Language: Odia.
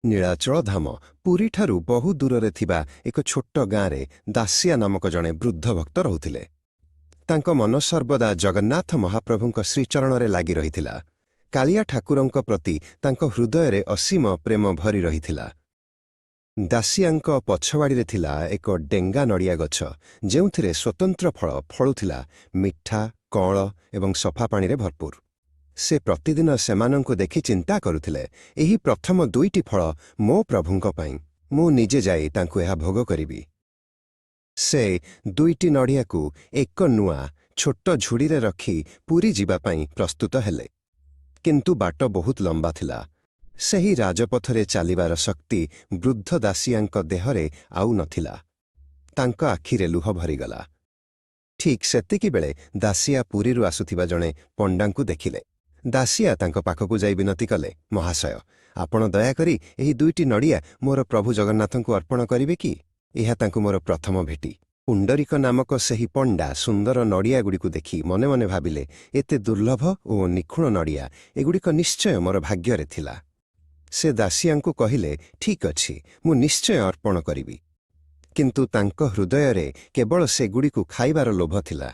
ନୀଳାଚଳ ଧାମ ପୁରୀଠାରୁ ବହୁ ଦୂରରେ ଥିବା ଏକ ଛୋଟ ଗାଁରେ ଦାସିଆ ନାମକ ଜଣେ ବୃଦ୍ଧ ଭକ୍ତ ରହୁଥିଲେ। ତାଙ୍କ ମନ ସର୍ବଦା ଜଗନ୍ନାଥ ମହାପ୍ରଭୁଙ୍କ ଶ୍ରୀଚରଣରେ ଲାଗି ରହିଥିଲା। କାଳିଆ ଠାକୁରଙ୍କ ପ୍ରତି ତାଙ୍କ ହୃଦୟରେ ଅସୀମ ପ୍ରେମ ଭରି ରହିଥିଲା। ଦାସିଆଙ୍କ ପଛବାଡ଼ିରେ ଥିଲା ଏକ ଡେଙ୍ଗା ନଡ଼ିଆ ଗଛ, ଯେଉଁଥିରେ ସ୍ୱତନ୍ତ୍ର ଫଳ ଫଳୁଥିଲା, ମିଠା, କଅଁଳ ଏବଂ ସଫା ପାଣିରେ ଭରପୁର। ସେ ପ୍ରତିଦିନ ସେମାନଙ୍କୁ ଦେଖି ଚିନ୍ତା କରୁଥିଲେ, ଏହି ପ୍ରଥମ 2ଟି ଫଳ ମୋ ପ୍ରଭୁଙ୍କ ପାଇଁ, ମୁଁ ନିଜେ ଯାଇ ତାଙ୍କୁ ଏହା ଭୋଗ କରିବି। ସେ 2ଟି ନଡ଼ିଆକୁ ଏକ ନୂଆ ଛୋଟ ଝୁଡ଼ିରେ ରଖି ପୁରୀ ଯିବା ପାଇଁ ପ୍ରସ୍ତୁତ ହେଲେ। କିନ୍ତୁ ବାଟ ବହୁତ ଲମ୍ବା ଥିଲା। ସେହି ରାଜପଥରେ ଚାଲିବାର ଶକ୍ତି ବୃଦ୍ଧ ଦାସିଆଙ୍କ ଦେହରେ ଆଉ ନଥିଲା। ତାଙ୍କ ଆଖିରେ ଲୁହ ଭରିଗଲା। ଠିକ୍ ସେତିକିବେଳେ ଦାସିଆ ପୁରୀରୁ ଆସୁଥିବା ଜଣେ ପଣ୍ଡାଙ୍କୁ ଦେଖିଲେ। ଦାସିଆ ତାଙ୍କ ପାଖକୁ ଯାଇ ବିନତି କଲେ, ମହାଶୟ, ଆପଣ ଦୟାକରି ଏହି 2ଟି ନଡ଼ିଆ ମୋର ପ୍ରଭୁ ଜଗନ୍ନାଥଙ୍କୁ ଅର୍ପଣ କରିବେ କି? ଏହା ତାଙ୍କୁ ମୋର ପ୍ରଥମ ଭେଟି। ପୁଣ୍ଡରୀକ ନାମକ ସେହି ପଣ୍ଡା ସୁନ୍ଦର ନଡ଼ିଆଗୁଡ଼ିକୁ ଦେଖି ମନେ ମନେ ଭାବିଲେ, ଏତେ ଦୁର୍ଲଭ ଓ ନିଖୁଣ ନଡ଼ିଆ, ଏଗୁଡ଼ିକ ନିଶ୍ଚୟ ମୋର ଭାଗ୍ୟରେ ଥିଲା। ସେ ଦାସିଆଙ୍କୁ କହିଲେ, ଠିକ୍ ଅଛି, ମୁଁ ନିଶ୍ଚୟ ଅର୍ପଣ କରିବି। କିନ୍ତୁ ତାଙ୍କ ହୃଦୟରେ କେବଳ ସେଗୁଡ଼ିକୁ ଖାଇବାର ଲୋଭ ଥିଲା।